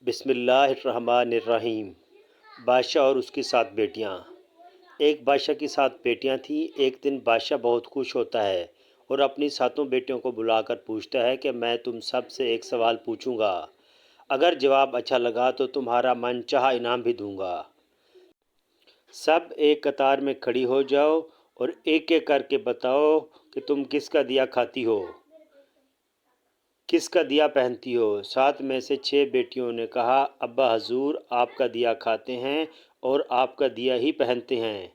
بسم اللہ الرحمن الرحیم۔ بادشاہ اور اس کی 7 بیٹیاں۔ ایک بادشاہ کی 7 بیٹیاں تھیں۔ ایک دن بادشاہ بہت خوش ہوتا ہے اور اپنی 7 بیٹیوں کو بلا کر پوچھتا ہے کہ میں تم سب سے ایک سوال پوچھوں گا، اگر جواب اچھا لگا تو تمہارا من چاہا انعام بھی دوں گا۔ سب ایک قطار میں کھڑی ہو جاؤ اور ایک ایک کر کے بتاؤ کہ تم کس کا دیا کھاتی ہو، کس کا دیا پہنتی ہو۔ 7 میں سے 6 بیٹیوں نے کہا، ابا حضور آپ کا دیا کھاتے ہیں اور آپ کا دیا ہی پہنتے ہیں،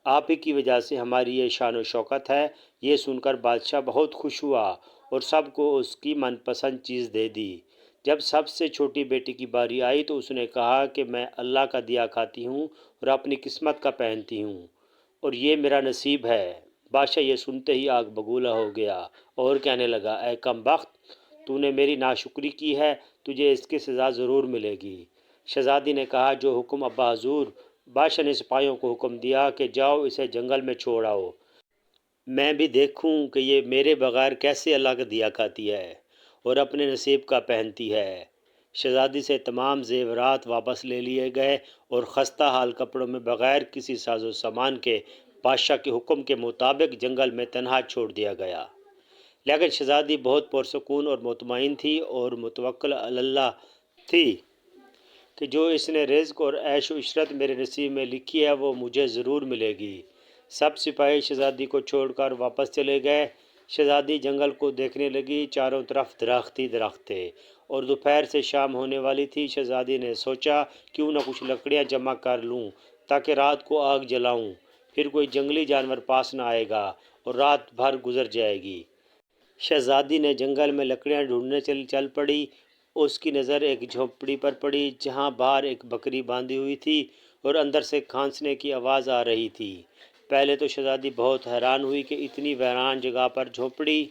آپ ہی کی وجہ سے ہماری یہ شان و شوکت ہے۔ یہ سن کر بادشاہ بہت خوش ہوا اور سب کو اس کی من پسند چیز دے دی۔ جب سب سے چھوٹی بیٹی کی باری آئی تو اس نے کہا کہ میں اللہ کا دیا کھاتی ہوں اور اپنی قسمت کا پہنتی ہوں اور یہ میرا نصیب ہے۔ بادشاہ یہ سنتے ہی آگ بگولا ہو گیا اور کہنے لگا، اے کم بخت، تو نے میری ناشکری کی ہے، تجھے اس کی سزا ضرور ملے گی۔ شہزادی نے کہا، جو حکم ابا حضور۔ بادشاہ نے سپاہیوں کو حکم دیا کہ جاؤ اسے جنگل میں چھوڑ آؤ، میں بھی دیکھوں کہ یہ میرے بغیر کیسے اللہ کا دیا کھاتی ہے اور اپنے نصیب کا پہنتی ہے۔ شہزادی سے تمام زیورات واپس لے لیے گئے اور خستہ حال کپڑوں میں بغیر کسی ساز و سامان کے بادشاہ کے حکم کے مطابق جنگل میں تنہا چھوڑ دیا گیا۔ لیکن شہزادی بہت پرسکون اور مطمئن تھی اور متوکل علی اللہ تھی کہ جو اس نے رزق اور عیش و عشرت میرے نصیب میں لکھی ہے وہ مجھے ضرور ملے گی۔ سب سپاہی شہزادی کو چھوڑ کر واپس چلے گئے۔ شہزادی جنگل کو دیکھنے لگی، چاروں طرف درخت ہی درخت تھے اور دوپہر سے شام ہونے والی تھی۔ شہزادی نے سوچا کیوں نہ کچھ لکڑیاں جمع کر لوں تاکہ رات کو آگ جلاؤں، پھر کوئی جنگلی جانور پاس نہ آئے گا اور رات بھر گزر جائے گی۔ شہزادی نے جنگل میں لکڑیاں ڈھونڈنے چل پڑی۔ اس کی نظر ایک جھونپڑی پر پڑی جہاں باہر ایک بکری باندھی ہوئی تھی اور اندر سے کھانسنے کی آواز آ رہی تھی۔ پہلے تو شہزادی بہت حیران ہوئی کہ اتنی ویران جگہ پر جھونپڑی۔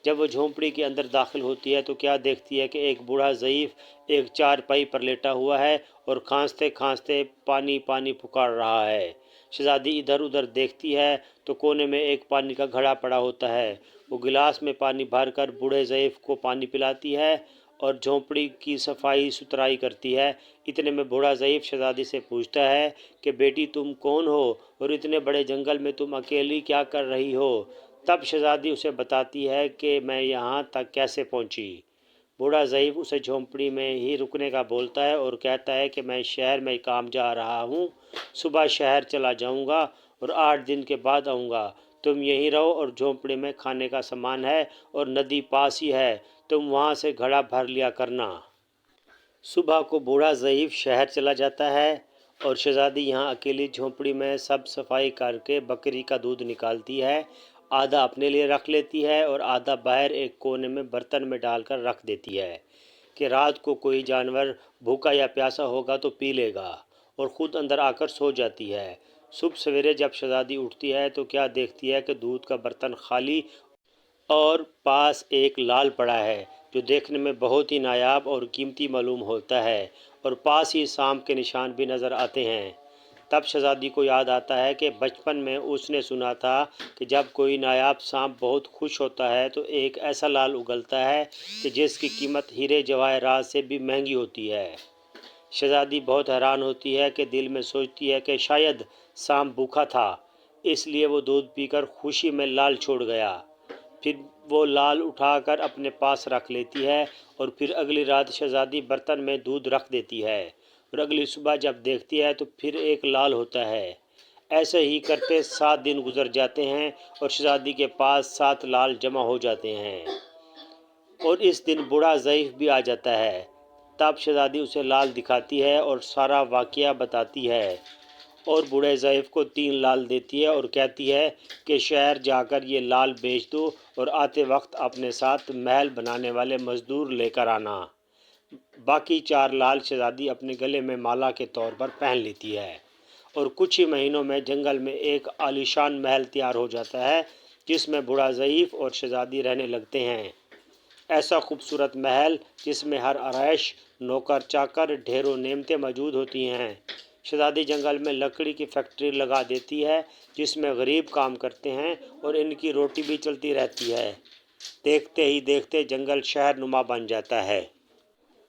جب وہ جھونپڑی کے اندر داخل ہوتی ہے تو کیا دیکھتی ہے کہ ایک بوڑھا ضعیف ایک چارپائی پر لیٹا ہوا ہے اور کھانستے کھانستے پانی پانی پکار رہا ہے۔ شہزادی ادھر ادھر دیکھتی ہے تو کونے میں ایک پانی کا گھڑا پڑا ہوتا ہے۔ وہ گلاس میں پانی بھر کر بوڑھے ضعیف کو پانی پلاتی ہے اور جھونپڑی کی صفائی ستھرائی کرتی ہے۔ اتنے میں بوڑھا ضعیف شہزادی سے پوچھتا ہے کہ بیٹی تم کون ہو اور اتنے بڑے جنگل میں تم اکیلی کیا کر رہی ہو؟ تب شہزادی اسے بتاتی ہے کہ میں یہاں تک کیسے پہنچی۔ بوڑھا ضعیف اسے جھونپڑی میں ہی رکنے کا بولتا ہے اور کہتا ہے کہ میں شہر میں کام جا رہا ہوں، صبح شہر چلا جاؤں گا اور 8 دن کے بعد آؤں گا۔ تم یہیں رہو اور جھونپڑی میں کھانے کا سامان ہے اور ندی پاس ہی ہے، تم وہاں سے گھڑا بھر لیا کرنا۔ صبح کو بوڑھا ضعیف شہر چلا جاتا ہے اور شہزادی یہاں اکیلی جھونپڑی میں سب صفائی کر کے بکری کا دودھ نکالتی ہے، آدھا اپنے لیے رکھ لیتی ہے اور آدھا باہر ایک کونے میں برتن میں ڈال کر رکھ دیتی ہے کہ رات کو کوئی جانور بھوکا یا پیاسا ہوگا تو پی لے گا، اور خود اندر آ کر سو جاتی ہے۔ صبح سویرے جب شہزادی اٹھتی ہے تو کیا دیکھتی ہے کہ دودھ کا برتن خالی اور پاس ایک لال پڑا ہے جو دیکھنے میں بہت ہی نایاب اور قیمتی معلوم ہوتا ہے، اور پاس ہی سانپ کے نشان بھی نظر آتے ہیں۔ تب شہزادی کو یاد آتا ہے کہ بچپن میں اس نے سنا تھا کہ جب کوئی نایاب سانپ بہت خوش ہوتا ہے تو ایک ایسا لال اگلتا ہے کہ جس کی قیمت ہیرے جواہرات سے بھی مہنگی ہوتی ہے۔ شہزادی بہت حیران ہوتی ہے کہ دل میں سوچتی ہے کہ شاید سانپ بھوکا تھا، اس لیے وہ دودھ پی کر خوشی میں لال چھوڑ گیا۔ پھر وہ لال اٹھا کر اپنے پاس رکھ لیتی ہے اور پھر اگلی رات شہزادی برتن میں دودھ رکھ دیتی ہے اور اگلی صبح جب دیکھتی ہے تو پھر ایک لال ہوتا ہے۔ ایسے ہی کرتے 7 دن گزر جاتے ہیں اور شہزادی کے پاس 7 لال جمع ہو جاتے ہیں، اور اس دن بوڑھا ضعیف بھی آ جاتا ہے۔ تب شہزادی اسے لال دکھاتی ہے اور سارا واقعہ بتاتی ہے اور بوڑھے ضعیف کو 3 لال دیتی ہے اور کہتی ہے کہ شہر جا کر یہ لال بیچ دو اور آتے وقت اپنے ساتھ محل بنانے والے مزدور لے کر آنا۔ باقی 4 لال شہزادی اپنے گلے میں مالا کے طور پر پہن لیتی ہے اور کچھ ہی مہینوں میں جنگل میں ایک عالیشان محل تیار ہو جاتا ہے جس میں بوڑھا ضعیف اور شہزادی رہنے لگتے ہیں۔ ایسا خوبصورت محل جس میں ہر آرائش، نوکر چاکر، ڈھیروں نعمتیں موجود ہوتی ہیں۔ شہزادی جنگل میں لکڑی کی فیکٹری لگا دیتی ہے جس میں غریب کام کرتے ہیں اور ان کی روٹی بھی چلتی رہتی ہے۔ دیکھتے ہی دیکھتے جنگل شہر نما بن جاتا ہے۔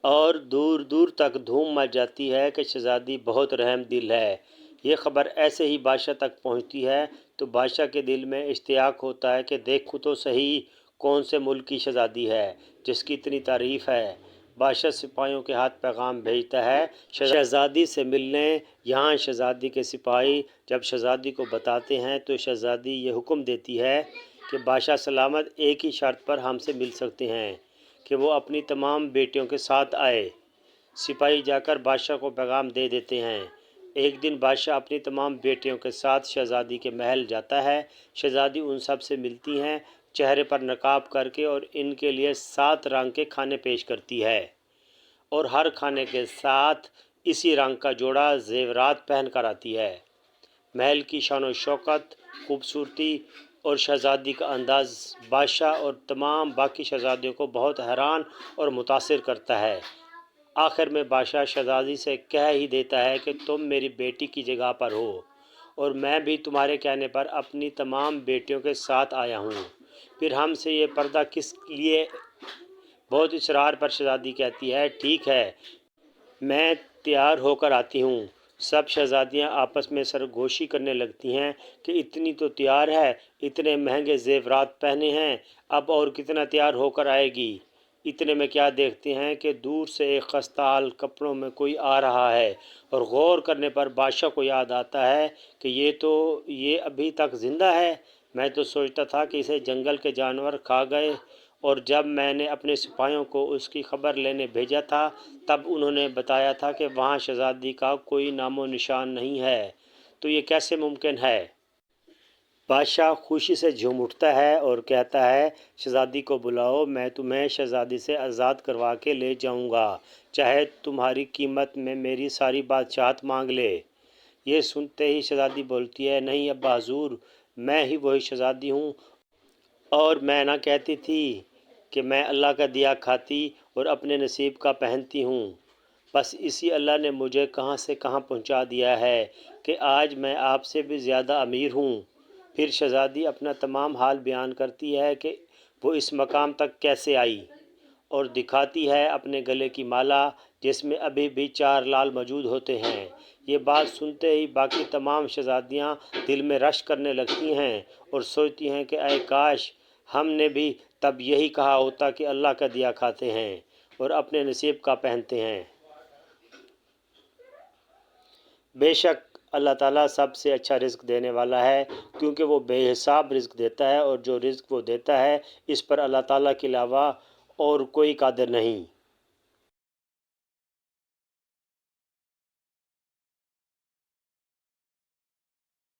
اور دور دور تک دھوم مچ جاتی ہے کہ شہزادی بہت رحم دل ہے۔ یہ خبر ایسے ہی بادشاہ تک پہنچتی ہے تو بادشاہ کے دل میں اشتیاق ہوتا ہے کہ دیکھوں تو صحیح کون سے ملک کی شہزادی ہے جس کی اتنی تعریف ہے۔ بادشاہ سپاہیوں کے ہاتھ پیغام بھیجتا ہے شہزادی سے ملنے۔ یہاں شہزادی کے سپاہی جب شہزادی کو بتاتے ہیں تو شہزادی یہ حکم دیتی ہے کہ بادشاہ سلامت ایک ہی شرط پر ہم سے مل سکتے ہیں کہ وہ اپنی تمام بیٹیوں کے ساتھ آئے۔ سپاہی جا کر بادشاہ کو پیغام دے دیتے ہیں۔ ایک دن بادشاہ اپنی تمام بیٹیوں کے ساتھ شہزادی کے محل جاتا ہے۔ شہزادی ان سب سے ملتی ہیں، چہرے پر نقاب کر کے، اور ان کے لیے 7 رنگ کے کھانے پیش کرتی ہے، اور ہر کھانے کے ساتھ اسی رنگ کا جوڑا زیورات پہن کر آتی ہے۔ محل کی شان و شوکت، خوبصورتی اور شہزادی کا انداز بادشاہ اور تمام باقی شہزادیوں کو بہت حیران اور متاثر کرتا ہے۔ آخر میں بادشاہ شہزادی سے کہہ ہی دیتا ہے کہ تم میری بیٹی کی جگہ پر ہو، اور میں بھی تمہارے کہنے پر اپنی تمام بیٹیوں کے ساتھ آیا ہوں، پھر ہم سے یہ پردہ کس لیے؟ بہت اصرار پر شہزادی کہتی ہے ٹھیک ہے، میں تیار ہو کر آتی ہوں۔ سب شہزادیاں آپس میں سرگوشی کرنے لگتی ہیں کہ اتنی تو تیار ہے، اتنے مہنگے زیورات پہنے ہیں، اب اور کتنا تیار ہو کر آئے گی۔ اتنے میں کیا دیکھتے ہیں کہ دور سے ایک خستہ حال کپڑوں میں کوئی آ رہا ہے، اور غور کرنے پر بادشاہ کو یاد آتا ہے کہ یہ ابھی تک زندہ ہے۔ میں تو سوچتا تھا کہ اسے جنگل کے جانور کھا گئے، اور جب میں نے اپنے سپاہیوں کو اس کی خبر لینے بھیجا تھا تب انہوں نے بتایا تھا کہ وہاں شہزادی کا کوئی نام و نشان نہیں ہے، تو یہ کیسے ممکن ہے؟ بادشاہ خوشی سے جھوم اٹھتا ہے اور کہتا ہے شہزادی کو بلاؤ، میں تمہیں شہزادی سے آزاد کروا کے لے جاؤں گا، چاہے تمہاری قیمت میں میری ساری بادشاہت مانگ لے۔ یہ سنتے ہی شہزادی بولتی ہے نہیں ابا حضور، میں ہی وہی شہزادی ہوں، اور میں نہ کہتی تھی کہ میں اللہ کا دیا کھاتی اور اپنے نصیب کا پہنتی ہوں، بس اسی اللہ نے مجھے کہاں سے کہاں پہنچا دیا ہے کہ آج میں آپ سے بھی زیادہ امیر ہوں۔ پھر شہزادی اپنا تمام حال بیان کرتی ہے کہ وہ اس مقام تک کیسے آئی، اور دکھاتی ہے اپنے گلے کی مالا جس میں ابھی بھی 4 لال موجود ہوتے ہیں۔ یہ بات سنتے ہی باقی تمام شہزادیاں دل میں رشک کرنے لگتی ہیں اور سوچتی ہیں کہ اے کاش ہم نے بھی تب یہی کہا ہوتا کہ اللہ کا دیا کھاتے ہیں اور اپنے نصیب کا پہنتے ہیں۔ بے شک اللہ تعالیٰ سب سے اچھا رزق دینے والا ہے، کیونکہ وہ بے حساب رزق دیتا ہے، اور جو رزق وہ دیتا ہے اس پر اللہ تعالیٰ کے علاوہ اور کوئی قادر نہیں۔